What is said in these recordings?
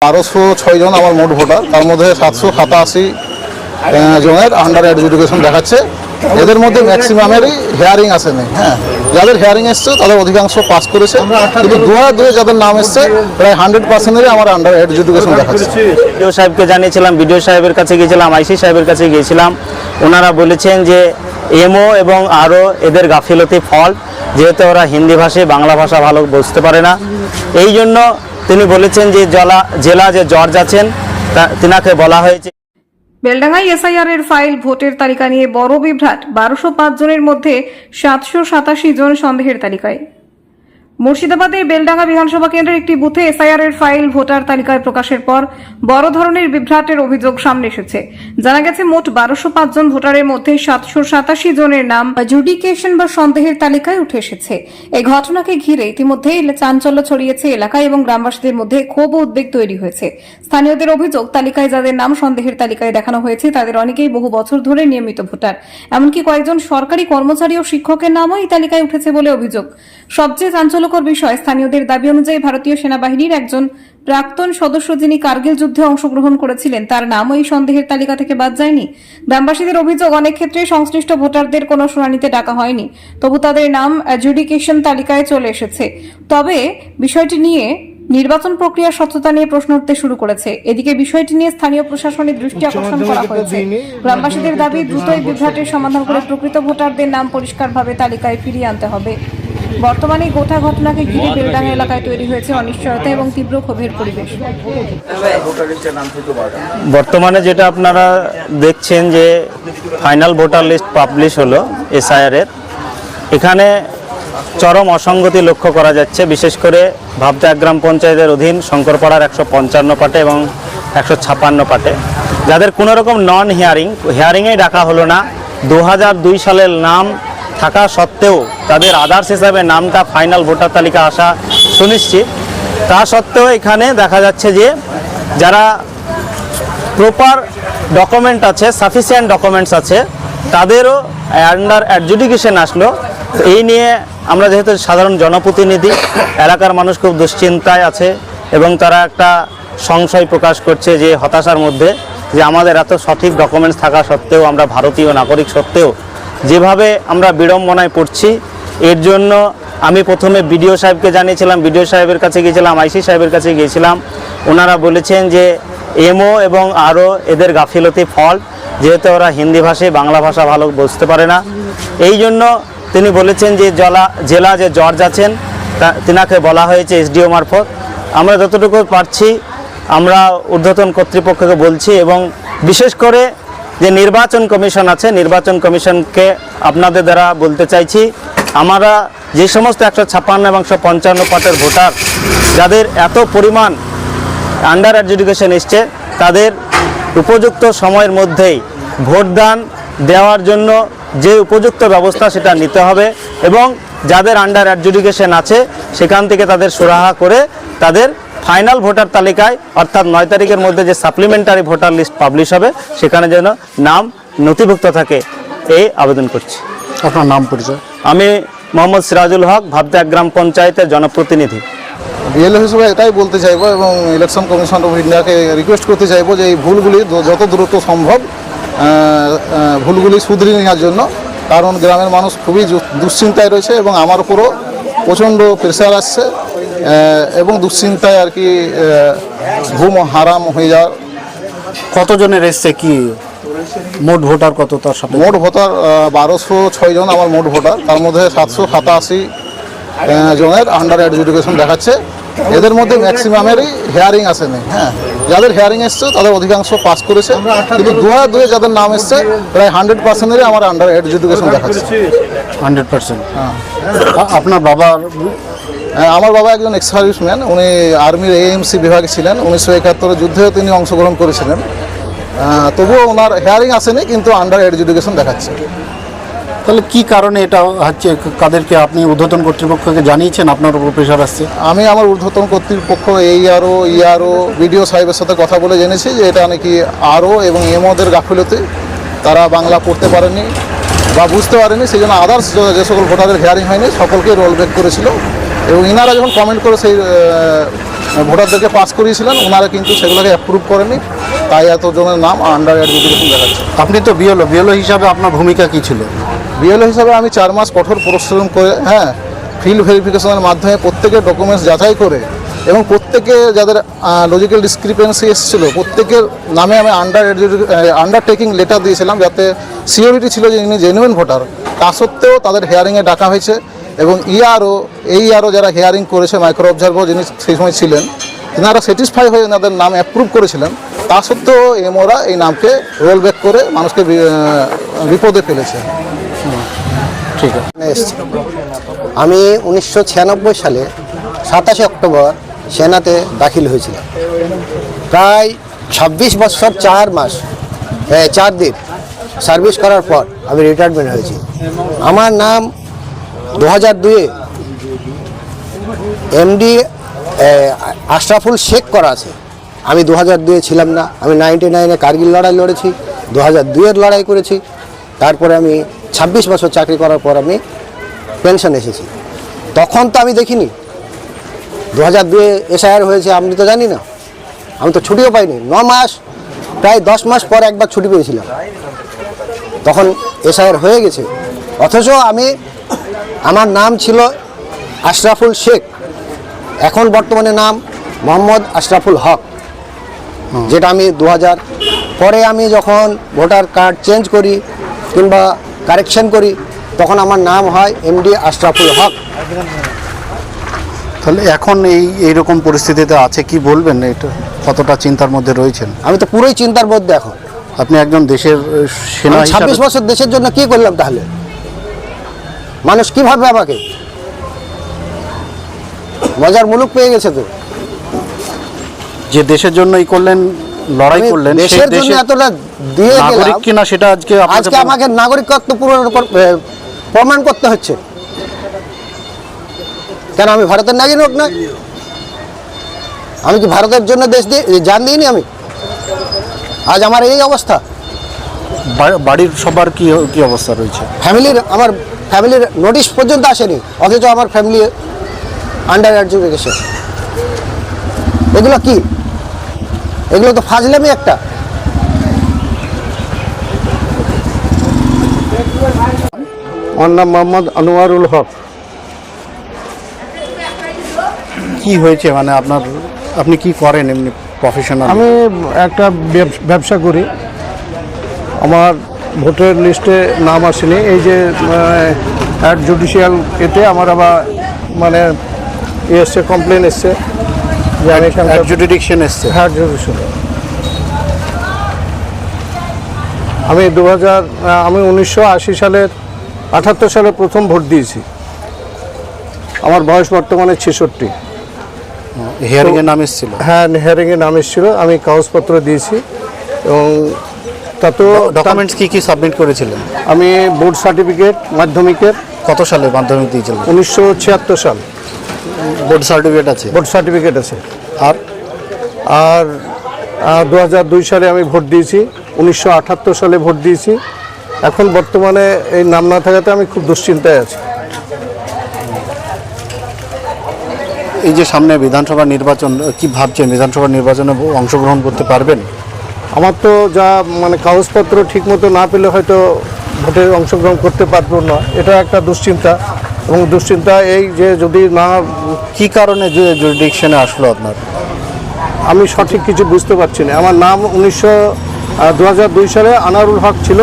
1206 জন আমার মোট ভোটার, তার মধ্যে 787 জনের আন্ডার এডুকেশন দেখাচ্ছে। এদের মধ্যে ম্যাক্সিমামেরই হেয়ারিং আসেনি। হ্যাঁ, যাদের হেয়ারিং এসছে তাদের অধিকাংশ পাস করেছে, কিন্তু 2002 যাদের নাম এসছে প্রায় 100%-এরই আমার আন্ডার এডুকেশন দেখাচ্ছে। বিডিও সাহেবকে জানিয়েছিলাম, বিডিও সাহেবের কাছে গিয়েছিলাম, আইসি সাহেবের কাছে গিয়েছিলাম। ওনারা বলেছেন যে এমও এবং আরও এদের গাফিলতি ফল্ট, যেহেতু ওরা হিন্দি ভাষী বাংলা ভাষা ভালো বুঝতে পারে না। এই জন্য তিনি বলেছেন যে জেলা যে জজ আছেন তিনাকে বলা হয়েছে। বেলডাঙ্গায় এসআইআর এর ফাইল ভোটের তালিকা নিয়ে বড় বিভ্রাট। 1205 জনের মধ্যে 787 জন সন্দেহের তালিকায়। মুর্শিদাবাদের বেলডাঙ্গা বিধানসভা কেন্দ্রের একটি বুথে এসআইআর এর ফাইল ভোটার তালিকায় প্রকাশের পর বড় ধরনের বিভ্রাটের অভিযোগ সামনে এসেছে। জানা গেছে মোট 1205 জন ভোটারের মধ্যে 787 জনের নাম অ্যাডজুডিকেশন বা সন্দেহের তালিকায় উঠে এসেছে। এই ঘটনাকে ঘিরে ইতিমধ্যেই চাঞ্চল্য ছড়িয়েছে এলাকায় এবং গ্রামবাসীদের মধ্যে ক্ষোভ ও উদ্বেগ তৈরি হয়েছে। স্থানীয়দের অভিযোগ, তালিকায় যাদের নাম সন্দেহের তালিকায় দেখানো হয়েছে তাদের অনেকেই বহু বছর ধরে নিয়মিত ভোটার। এমনকি কয়েকজন সরকারি কর্মচারী ও শিক্ষকের নামও এই তালিকায় উঠেছে বলে অভিযোগ। সবচেয়ে চাঞ্চল্যকর বিষয়, স্থানীয়দের দাবি অনুযায়ী ভারতীয় সেনাবাহিনীর একজন প্রাক্তন সদস্য যিনি কার্গিল যুদ্ধে অংশগ্রহণ করেছিলেন তার নামও এই সন্দেহের তালিকা থেকে বাদ যায়নি। গ্রামবাসীদের অভিযোগ, অনেক ক্ষেত্রে সংশ্লিষ্ট ভোটারদের কোনো শুনানিতে ডাকা হয়নি, তবু তাদের নাম অ্যাডজুডিকেশন তালিকায় চলে এসেছে। তবে বিষয়টি নিয়ে নির্বাচন প্রক্রিয়ার স্বচ্ছতা নিয়ে প্রশ্ন উঠতে শুরু করেছে। এদিকে বিষয়টি নিয়ে স্থানীয় প্রশাসনের দৃষ্টি আকর্ষণ করা হয়েছে। গ্রামবাসীদের দাবি, দ্রুতই বিভ্রাটের সমাধান করে প্রকৃত ভোটারদের নাম পরিষ্কারভাবে তালিকায় ফিরিয়ে আনতে হবে। বর্তমানে গোটা ঘটনাকে ঘিরে বেলডাঙ্গা এলাকায় তৈরি হয়েছে অনিশ্চয়তা এবং তীব্র ক্ষোভের পরিবেশ। বর্তমানে যেটা আপনারা দেখছেন যে ফাইনাল ভোটার লিস্ট পাবলিশ হলো এসআইআর এর, এখানে চরম অসঙ্গতি লক্ষ্য করা যাচ্ছে। বিশেষ করে ভাবতা গ্রাম পঞ্চায়েতের অধীন শঙ্করপাড়ার 155 পাটে এবং 156 পাটে যাদের কোনো রকম নন হিয়ারিংয়ে ডাকা হলো না। 2002 সালের নাম থাকা সত্ত্বেও তাদের আদার্স হিসাবে নামটা ফাইনাল ভোটার তালিকা আসা সুনিশ্চিত। তা সত্ত্বেও এখানে দেখা যাচ্ছে যে যারা প্রপার ডকুমেন্ট আছে, সাফিসিয়েন্ট ডকুমেন্টস আছে, তাদেরও আন্ডার অ্যাডজুডিকেশন আসলো। এই নিয়ে আমরা যেহেতু সাধারণ জনপ্রতিনিধি, এলাকার মানুষ খুব দুশ্চিন্তায় আছে এবং তারা একটা সংশয় প্রকাশ করছে যে হতাশার মধ্যে, যে আমাদের এত সঠিক ডকুমেন্টস থাকা সত্ত্বেও, আমরা ভারতীয় নাগরিক সত্ত্বেও যেভাবে আমরা বিড়ম্বনায় পড়ছি। এর জন্য আমি প্রথমে বিডিও সাহেবকে জানিয়েছিলাম, বিডিও সাহেবের কাছে গিয়েছিলাম, আইসি সাহেবের কাছে গিয়েছিলাম। ওনারা বলেছেন যে এমও এবং আরও এদের গাফিলতি ফল্ট, যেহেতু ওরা হিন্দি ভাষী বাংলা ভাষা ভালো বুঝতে পারে না। এই জন্য তিনি বলেছেন যে জেলা যে জজ আছেন তিনাকে বলা হয়েছে এসডিও মারফত। আমরা যতটুকু পারছি আমরা ঊর্ধ্বতন কর্তৃপক্ষকে বলছি, এবং বিশেষ করে যে নির্বাচন কমিশন আছে, নির্বাচন কমিশনকে আপনাদের দ্বারা বলতে চাইছি, আমরা যে সমস্ত 156 এবং 155 পাটের ভোটার যাদের এত পরিমাণ আন্ডার অ্যাডজুডিকেশন এসছে, তাদের উপযুক্ত সময়ের মধ্যেই ভোটদান দেওয়ার জন্য যে উপযুক্ত ব্যবস্থা সেটা নিতে হবে, এবং যাদের আন্ডার অ্যাডজুডিকেশন আছে সেখান থেকে তাদের সুরাহা করে তাদের ফাইনাল ভোটার তালিকায় অর্থাৎ 9 তারিখের মধ্যে যে সাপ্লিমেন্টারি ভোটার লিস্ট পাবলিশ হবে সেখানে যেন নাম নথিভুক্ত থাকে, এই আবেদন করছি। আপনার নাম পরিচয়? আমি মোহাম্মদ সিরাজুল হক, ভাবতা গ্রাম পঞ্চায়েতের জনপ্রতিনিধি। বিএলও হিসেবে এটাই বলতে চাইবো এবং ইলেকশন কমিশন অফ ইন্ডিয়াকে রিকোয়েস্ট করতে চাইবো যে এই ভুলগুলি যত দ্রুত সম্ভব ভুলগুলি শুধরিয়ে নেওয়ার জন্য, কারণ গ্রামের মানুষ খুবই দুশ্চিন্তায় রয়েছে এবং আমার উপরও প্রচণ্ড প্রেশার আসছে এবং দুশ্চিন্তায় আর কি ঘুম হারাম হয়ে যাওয়ার। কতজনের এসছে, কি মোট ভোটার কত? তার সাথে মোট ভোটার 1206 জন আমার মোট ভোটার, তার মধ্যে 787 জনের আন্ডার এডুকেশন দেখাচ্ছে। এদের মধ্যে ম্যাক্সিমামেরই হেয়ারিং আসেনি। হ্যাঁ, যাদের হেয়ারিং এসছে তাদের অধিকাংশ পাস করেছে, কিন্তু 2002 যাদের নাম এসছে প্রায় 100%-এরই আমার আন্ডার এডুকেশন দেখাচ্ছে। 100%? হ্যাঁ। আপনার বাবার? আমার বাবা একজন এক্স সার্ভিসম্যান, উনি আর্মির এএমসি বিভাগে ছিলেন। 1971 যুদ্ধেও তিনি অংশগ্রহণ করেছিলেন। তবুও ওনার হেয়ারিং আসেনি, কিন্তু আন্ডার এডুকেশন দেখাচ্ছে। তাহলে কি কারণে এটা হচ্ছে? কাদেরকে আপনি ঊর্ধ্বতন কর্তৃপক্ষকে জানিয়েছেন আপনার উপর প্রেশার আসছে? আমি আমার ঊর্ধ্বতন কর্তৃপক্ষ ইআরও বিডিও সাহেবের সাথে কথা বলে জেনেছি যে এটা নাকি আরও এবং এমওদের গাফিলতি, তারা বাংলা পড়তে পারেনি বা বুঝতে পারেনি, সেই জন্য আদার্স যে সকল ভোটারের হেয়ারিং হয়নি সকলকে রোল ব্যাক করেছিল। এবং ইনারা যখন কমেন্ট করে সেই ভোটারদেরকে পাস করিয়েছিলেন, ওনারা কিন্তু সেগুলোকে অ্যাপ্রুভ করেনি, তাই এতজনের নাম আন্ডার অ্যাডজুডিকেশন দেখাচ্ছে। আপনি তো বিএলও হিসাবে আপনার ভূমিকা কি ছিল? বিএলও হিসাবে আমি 4 মাস কঠোর পরিশ্রম করে ফিল্ড ভেরিফিকেশনের মাধ্যমে প্রত্যেকের ডকুমেন্টস যাচাই করে এবং প্রত্যেকে যাদের লজিক্যাল ডিসক্রিপেন্সি এসেছিল প্রত্যেকের নামে আমি আন্ডারটেকিং লেটার দিয়েছিলাম, যাতে সিওরিটি ছিল যে ইনি জেনুইন ভোটার। তা সত্ত্বেও তাদের হিয়ারিংয়ে ডাকা হয়েছে এবং ইআরও যারা হিয়ারিং করেছে, মাইক্রো অবজারভার যিনি সেই সময় ছিলেন, তেনারা স্যাটিসফাই হয়ে এনাদের নাম অ্যাপ্রুভ করেছিলেন। তা সত্ত্বেও এমওরা এই নামকে রোল ব্যাক করে মানুষকে বিপদে ফেলেছে। ঠিক আছে। আমি 1996 সালে 27 অক্টোবর সেনাতে দাখিল হয়েছিলাম। প্রায় 26 বছর 4 দিন সার্ভিস করার পর আমি রিটায়ারমেন্ট হয়েছি। আমার নাম 2002-এ এমডি আশরাফুল শেখ করা আছে। আমি 2002-এ ছিলাম না। আমি 99-এ কার্গিল লড়াই লড়েছি, 2002-এর লড়াই করেছি। তারপরে আমি 26 বছর চাকরি করার পর আমি পেনশন এসেছি। তখন তো আমি দেখিনি 2002-এ এসআইআর হয়েছে, আমি তো জানি না। আমি তো ছুটিও পাইনি। 9 মাস, প্রায় 10 মাস পর একবার ছুটি পেয়েছিলাম, তখন এসআইআর হয়ে গেছে। অথচ আমার নাম ছিল আশরাফুল শেখ, এখন বর্তমানে নাম মোহাম্মদ আশরাফুল হক, যেটা আমি 2000 পরে আমি যখন ভোটার কার্ড চেঞ্জ করি কিংবা কারেকশন করি তখন আমার নাম হয় এমডি আশরাফুল হক। তাহলে এখন এইরকম পরিস্থিতিতে আছে, কি বলবেন? এটা কতটা চিন্তার মধ্যে রয়েছেন? আমি তো পুরোই চিন্তার মধ্যে এখন। আপনি একজন দেশের সেনা আমি 26 বছর দেশের জন্য কি করলাম? তাহলে মানুষ কি ভাববে আমাকে? মজার মুলুক পেয়ে গেছে তো। যে দেশের জন্যই করলেন, লড়াই আমি করলেন, সেই দেশের জন্য দেশের এতটা দিয়ে নাগরিক গেলাম, কিনা সেটা আজকে আজকে আমাকে নাগরিকত্ব প্রমাণ করতে হচ্ছে। কেন আমি ভারতের নাগরিক না? আমি কি ভারতের জন্য দেশ দিয়ে জান দিইনি? আমি আজ আমার এই অবস্থা। বাড়ির সবার কি অবস্থা রয়েছে? আমার ফ্যামিলির নোটিশ পর্যন্ত আসেনি, অথচ আমার ফ্যামিলি আন্ডার এডুকেশন। এগুলো কি? এগুলো তো ফাজলামি একটা। আমার নাম মোহাম্মদ আনোয়ারুল হক। কি হয়েছে মানে আপনি কি করেন এমনি প্রফেশনাল? আমি একটা ব্যবসা করি। আমার ভোটার লিস্টে নাম আসেনি, এই যে জুডিশিয়াল এতে আমার আবার মানে এসছে, কমপ্লেন এসছে যে আমি জুডিডিকশন এসছে। হ্যাঁ, জুডিশিয়াল। আমি 1980 সালের 78 সালে প্রথম ভোট দিয়েছি। আমার বয়স বর্তমানে 66। হিয়ারিংয়ে নাম এসেছিল? হ্যাঁ, হিয়ারিংয়ে নাম এসেছিল। আমি কাগজপত্র দিয়েছি এবং তাতেও ডকুমেন্টস কি সাবমিট করেছিলেন? আমি বোর্ড সার্টিফিকেট মাধ্যমিকের। কত সালে মাধ্যমিক দিয়েছিলেন? 1976 সাল। বোর্ড সার্টিফিকেট আছে? বোর্ড সার্টিফিকেট আছে। আর 2002 সালে আমি ভোট দিয়েছি, 1978 সালে ভোট দিয়েছি। এখন বর্তমানে এই নাম না থাকাতে আমি খুব দুশ্চিন্তায় আছি। এই যে সামনে বিধানসভা নির্বাচন, কি ভাবছেন? বিধানসভা নির্বাচনে অংশগ্রহণ করতে পারবেন? আমার তো যা মানে কাগজপত্র ঠিকমতো না পেলে হয়তো ভোটে অংশগ্রহণ করতে পারবো না, এটা একটা দুশ্চিন্তা। এবং দুশ্চিন্তা এই যে যদি না, কি কারণে জুরিডিকশনে আসলো আপনার? আমি সঠিক কিছু বুঝতে পারছি না। আমার নাম 2002 সালে আনোয়ারুল হক ছিল,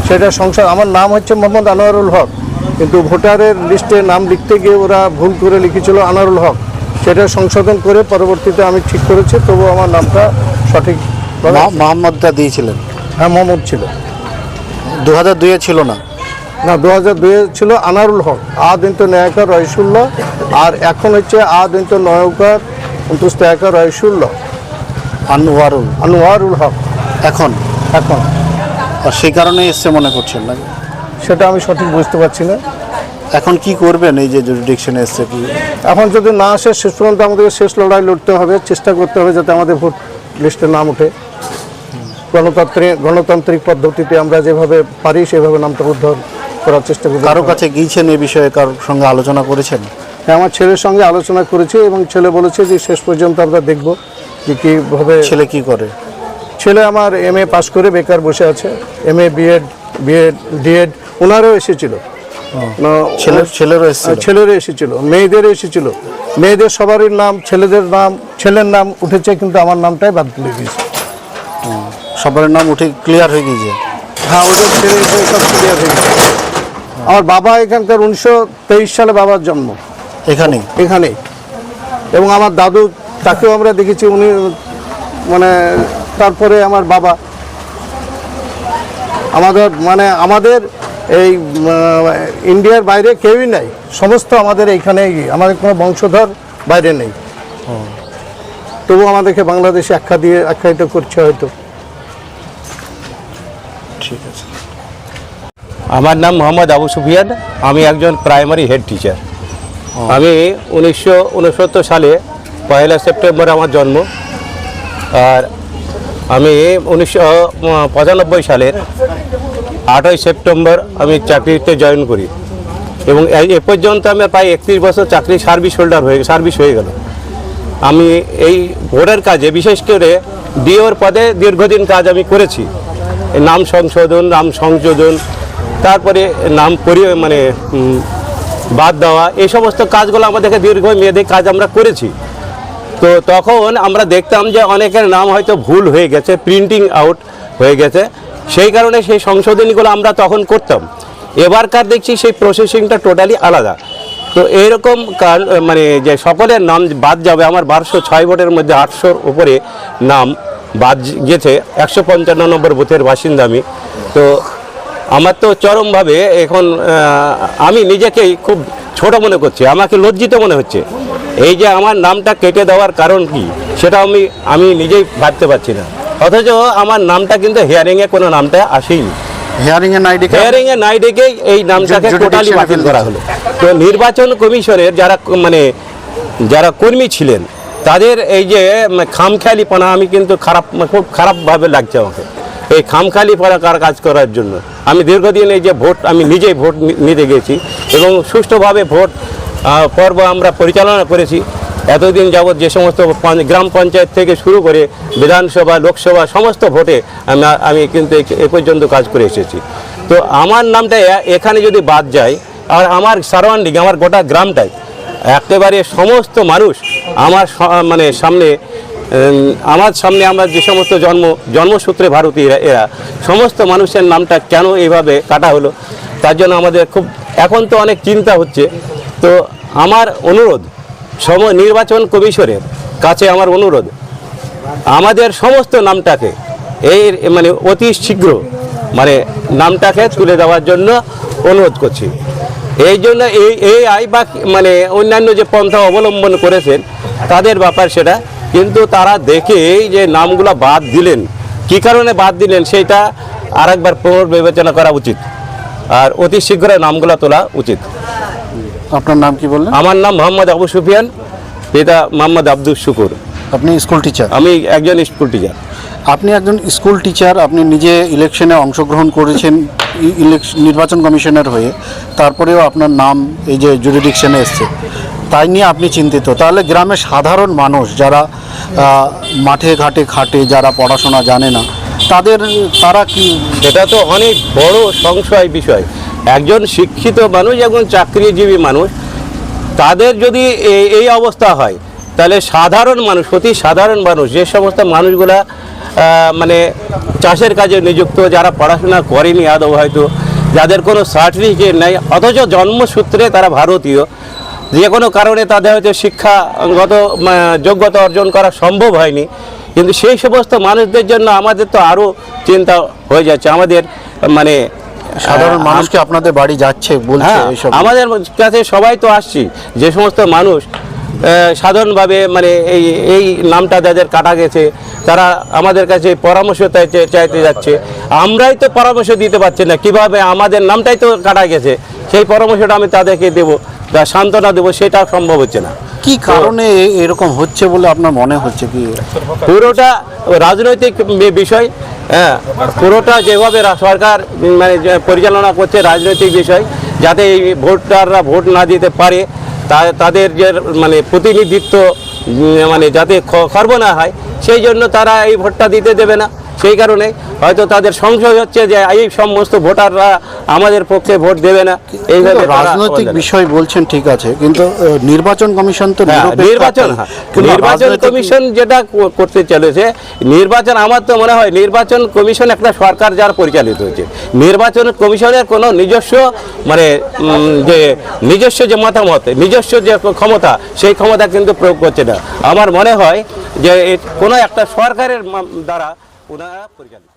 সেটা আমার নাম হচ্ছে মোহাম্মদ আনোয়ারুল হক, কিন্তু ভোটারের লিস্টে নাম লিখতে গিয়ে ওরা ভুল করে লিখেছিল আনোয়ারুল হক। সেটা সংশোধন করে পরবর্তীতে আমি ঠিক করেছি, তবু আমার নামটা সঠিক। মোহাম্মদটা দিয়েছিলেন? হ্যাঁ, মোহাম্মদ ছিল। 2002-এ ছিল না? না, 2002-এ ছিল আনোয়ারুল হক, আদিন্ত ন্যায়কার রয়সুল্লাহ। আর এখন হচ্ছে আদিন্ত নয়কার অন্তুস্তায়কার রয়সুল্লাহ, আনোয়ারুল হক এখন। আর সেই কারণে এসছে মনে করছেন না? সেটা আমি সঠিক বুঝতে পারছি না। এখন কি করবেন? এই যে জুরিডিকশনে এসছে, কি এখন যদি না আসে শেষ পর্যন্ত আমাদেরকে শেষ লড়াই লড়তে হবে, চেষ্টা করতে হবে যাতে আমাদের ভোট লিস্টে নাম ওঠে। গণতান্ত্রিক পদ্ধতিতে আমরা যেভাবে পারি সেভাবে নামটা উদ্ধার করার চেষ্টা করি। কারো কাছে গিয়েছেন এ বিষয়ে? কারোর সঙ্গে আলোচনা করেছেন? হ্যাঁ, আমার ছেলের সঙ্গে আলোচনা করেছি এবং ছেলে বলেছে যে শেষ পর্যন্ত আমরা দেখব যে কীভাবে। ছেলে কি করে? ছেলে আমার MA পাস করে বেকার বসে আছে। MA বিএড ডিএড ওনারও এসেছিল, ছেলেরও এসেছিল? ছেলেরও এসেছিল, মেয়েদেরও এসেছিল। মেয়েদের সবারই নাম, ছেলের নাম উঠেছে, কিন্তু আমার নামটাই বাদ তুলে গিয়েছে। সবার নাম উঠে ক্লিয়ার হয়ে গিয়েছে? হ্যাঁ, ওদের ছেলে সব ক্লিয়ার হয়ে গেছে। আমার বাবা এখানকার 1923 সালে বাবার জন্ম এখানেই, এবং আমার দাদু, তাকেও আমরা দেখেছি, উনি মানে তারপরে আমার বাবা। আমাদের এই ইন্ডিয়ার বাইরে কেউই নাই, সমস্ত আমাদের এইখানেই, আমাদের কোনো বংশধর বাইরে নেই। তবু আমাদেরকে বাংলাদেশে আখ্যায়িত করছে হয়তো। ঠিক আছে। আমার নাম মোহাম্মদ আবু সুফিয়ান, আমি একজন প্রাইমারি হেড টিচার। আমি 1969 সালে 1 সেপ্টেম্বর আমার জন্ম, আর আমি 1995 সালের 8 সেপ্টেম্বর আমি চাকরিতে জয়েন করি, এবং এ পর্যন্ত আমি প্রায় 31 বছর চাকরি সার্ভিস হয়ে গেল। আমি এই ভোটের কাজে, বিশেষ করে ডিওর পদে দীর্ঘদিন কাজ আমি করেছি। নাম সংশোধন, তারপরে নাম বাদ দেওয়া, এই সমস্ত কাজগুলো আমাদেরকে দীর্ঘমেয়াদী কাজ আমরা করেছি। তো তখন আমরা দেখতাম যে অনেকের নাম হয়তো ভুল হয়ে গেছে, প্রিন্টিং আউট হয়ে গেছে, সেই কারণে সেই সংশোধনীগুলো আমরা তখন করতাম। এবারকার দেখছি সেই প্রসেসিংটা টোটালি আলাদা। তো এইরকম যে সকলের নাম বাদ যাবে, আমার 1206 ভোটের মধ্যে 800-র উপরে নাম বাদ গেছে। 155 নম্বর বুথের বাসিন্দা আমি। তো আমার তো চরমভাবে এখন আমি নিজেকেই খুব ছোট মনে করছি, আমাকে লজ্জিত মনে হচ্ছে। এই যে আমার নামটা কেটে দেওয়ার কারণ কি, সেটা আমি নিজেই ভাবতে পারছি না। অথচ আমার নামটা কিন্তু হিয়ারিংয়ে কোনো নামটা আসেইনি। হিয়ারিংয়ে নাই ডেকেই এই নামটাকে টোটালি বাতিল করা হলো। তো নির্বাচন কমিশনের যারা কর্মী ছিলেন, তাদের এই যে খামখেয়ালিপনা, আমি কিন্তু খুব খারাপভাবে লাগছে আমাকে। এই খামখেয়ালিপনা কাজ করার জন্য আমি দীর্ঘদিন এই যে আমি নিজেই ভোট নিতে গেছি, এবং সুষ্ঠুভাবে ভোট পর্ব আমরা পরিচালনা করেছি। এতদিন যাবৎ যে সমস্ত গ্রাম পঞ্চায়েত থেকে শুরু করে বিধানসভা, লোকসভা সমস্ত ভোটে আমি কিন্তু এ পর্যন্ত কাজ করে এসেছি। তো আমার নামটা এখানে যদি বাদ যায়, আর আমার সারাউন্ডিং, আমার গোটা গ্রামটাই একেবারে সমস্ত মানুষ আমার সামনে আমার যে সমস্ত জন্মসূত্রে ভারতীয় এরা সমস্ত মানুষের নামটা কেন এইভাবে কাটা হলো, তার জন্য আমাদের খুব এখন তো অনেক চিন্তা হচ্ছে। তো আমার অনুরোধ নির্বাচন কমিশনের কাছে, আমার অনুরোধ, আমাদের সমস্ত নামটাকে অতি শীঘ্র নামটাকে তুলে দেওয়ার জন্য অনুরোধ করছি। এই জন্য বা অন্যান্য যে পন্থা অবলম্বন করেছেন তাদের ব্যাপার সেটা, কিন্তু তারা দেখে যে নামগুলো বাদ দিলেন, কী কারণে বাদ দিলেন সেটা আরেকবার পুনর্বিবেচনা করা উচিত, আর অতি শীঘ্র নামগুলো তোলা উচিত। আপনার নাম কি বললেন? আমার নাম মোহাম্মদ আবু সুফিয়ান, পিতা মোহাম্মদ আব্দুল শুকুর। আপনি স্কুল টিচার? আমি একজন স্কুল টিচার। আপনি একজন স্কুল টিচার, আপনি নিজে ইলেকশনে অংশগ্রহণ করেছেন নির্বাচন কমিশনের হয়ে, তারপরেও আপনার নাম এই যে জুরিডিকশনে এসছে, তাই নিয়ে আপনি চিন্তিত। তাহলে গ্রামের সাধারণ মানুষ যারা মাঠে ঘাটে খাটে, যারা পড়াশোনা জানে না, তারা কি? এটা তো অনেক বড় সংশয় বিষয়। একজন শিক্ষিত মানুষ, একজন চাকরিজীবী মানুষ, তাদের যদি এই অবস্থা হয়, তাহলে সাধারণ মানুষ, অতি সাধারণ মানুষ, যে সমস্ত মানুষগুলা চাষের কাজে নিযুক্ত, যারা পড়াশোনা করেনি আদৌ, হয়তো যাদের কোনো সার্টিফিকেট নেই, অথচ জন্মসূত্রে তারা ভারতীয়, যে কোনো কারণে তাদের হয়তো শিক্ষাগত যোগ্যতা অর্জন করা সম্ভব হয়নি, কিন্তু সেই সমস্ত মানুষদের জন্য আমাদের তো আরও চিন্তা হয়ে যাচ্ছে। আমাদের সাধারণ মানুষকে আপনাদের বাড়ি যাচ্ছে বলছে, আমাদের কাছে সবাই তো আসছি, যে সমস্ত মানুষ সাধারণভাবে এই নামটা যাদের কাটা গেছে, তারা আমাদের কাছে পরামর্শ চাইতে যাচ্ছে। আমরাই তো পরামর্শ দিতে পারছি না, কিভাবে আমাদের নামটাই তো কাটা গেছে, সেই পরামর্শটা আমি তাদেরকে দেবো, সান্ত্বনা দেবো, সেটা সম্ভব হচ্ছে না। কি কারণে এরকম হচ্ছে বলে আপনার মনে হচ্ছে? কি পুরোটা রাজনৈতিক বিষয়, হ্যাঁ, পুরোটা যেভাবে সরকার পরিচালনা করছে রাজনৈতিক বিষয়, যাতে এই ভোটাররা ভোট না দিতে পারে, তাদের যে মানে প্রতিনিধিত্ব মানে যাতে খর্ব না হয় সেই জন্য তারা এই ভোটটা দিতে দেবে না। সেই কারণে হয়তো তাদের সংশয় হচ্ছে যে এই সমস্ত ভোটাররা আমাদের পক্ষে ভোট দেবে না, এইভাবে তারা রাজনৈতিক বলে। বিষয় বলছেন ঠিক আছে, কিন্তু নির্বাচন কমিশন তো হ্যাঁ, নিরপেক্ষ নির্বাচন একটা- হ্যাঁ, কিন্তু নির্বাচন রাজনৈতিক- কমিশন যেটা করতে চলেছে, নির্বাচন আমার তো মনে হয় নির্বাচন কমিশন একটা সরকার যার পরিচালিত হচ্ছে, নির্বাচন কমিশনের কোনো নিজস্ব মানে যে নিজস্ব যে মতামত, নিজস্ব যে ক্ষমতা, সেই ক্ষমতা কিন্তু প্রয়োগ করছে না। আমার মনে হয় যে কোনো একটা সরকারের দ্বারা ওনারা পরিচালিত।